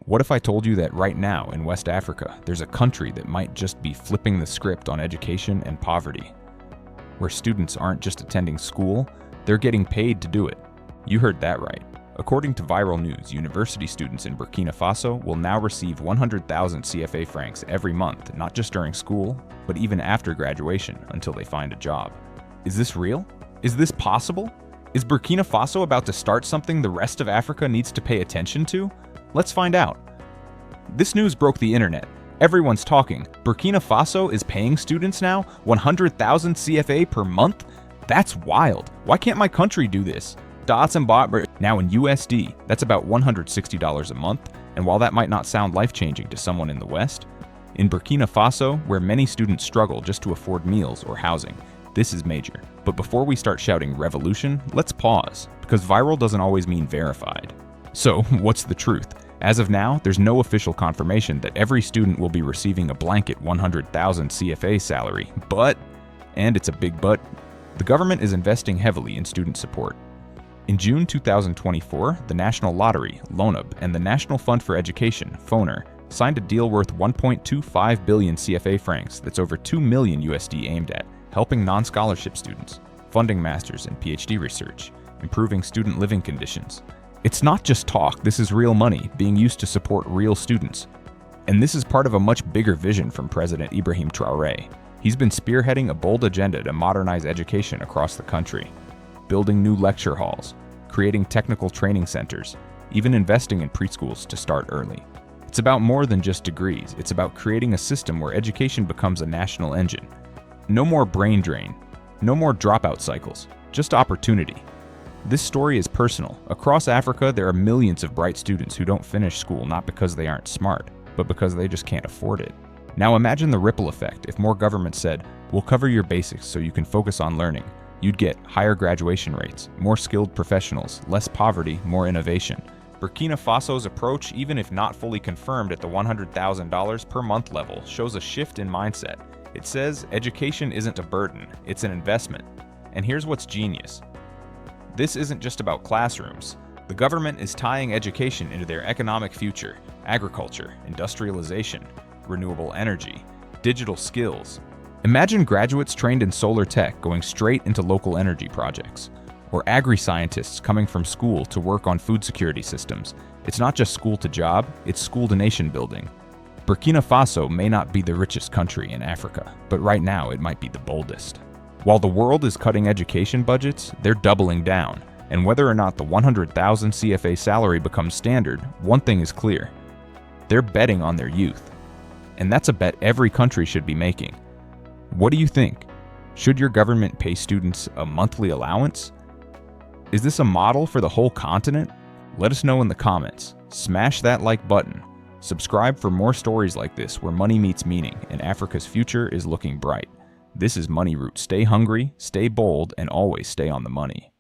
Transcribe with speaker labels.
Speaker 1: What if I told you that right now in West Africa, there's a country that might just be flipping the script on education and poverty, where students aren't just attending school, they're getting paid to do it? You heard that right. According to Viral News, university students in Burkina Faso will now receive 100,000 CFA francs every month, not just during school, but even after graduation until they find a job. Is this real? Is this possible? Is Burkina Faso about to start something the rest of Africa needs to pay attention to? Let's find out. This news broke the internet. Everyone's talking. Burkina Faso is paying students now 100,000 CFA per month? That's wild. Why can't my country do this? Now in USD, that's about $160 a month, and while that might not sound life-changing to someone in the West, in Burkina Faso, where many students struggle just to afford meals or housing, this is major. But before we start shouting revolution, let's pause, because viral doesn't always mean verified. So, what's the truth? As of now, there's no official confirmation that every student will be receiving a blanket 100,000 CFA salary, but, and it's a big but, the government is investing heavily in student support. In June 2024, the National Lottery, LONAB, and the National Fund for Education, FONER, signed a deal worth 1.25 billion CFA francs that's over 2 million USD aimed at helping non-scholarship students, funding master's and PhD research, improving student living conditions. It's not just talk, this is real money being used to support real students. And this is part of a much bigger vision from President Ibrahim Traoré. He's been spearheading a bold agenda to modernize education across the country, building new lecture halls, creating technical training centers, even investing in preschools to start early. It's about more than just degrees, it's about creating a system where education becomes a national engine. No more brain drain, no more dropout cycles, just opportunity. This story is personal. Across Africa, there are millions of bright students who don't finish school not because they aren't smart, but because they just can't afford it. Now imagine the ripple effect if more governments said, "We'll cover your basics so you can focus on learning." You'd get higher graduation rates, more skilled professionals, less poverty, more innovation. Burkina Faso's approach, even if not fully confirmed at the $100,000 per month level, shows a shift in mindset. It says education isn't a burden, it's an investment. And here's what's genius. This isn't just about classrooms. The government is tying education into their economic future: agriculture, industrialization, renewable energy, digital skills. Imagine graduates trained in solar tech going straight into local energy projects, or agri-scientists coming from school to work on food security systems. It's not just school to job, it's school to nation building. Burkina Faso may not be the richest country in Africa, but right now it might be the boldest. While the world is cutting education budgets, they're doubling down. And whether or not the 100,000 CFA salary becomes standard, one thing is clear. They're betting on their youth. And that's a bet every country should be making. What do you think? Should your government pay students a monthly allowance? Is this a model for the whole continent? Let us know in the comments. Smash that like button. Subscribe for more stories like this where money meets meaning and Africa's future is looking bright. This is Money Route. Stay hungry, stay bold, and always stay on the money.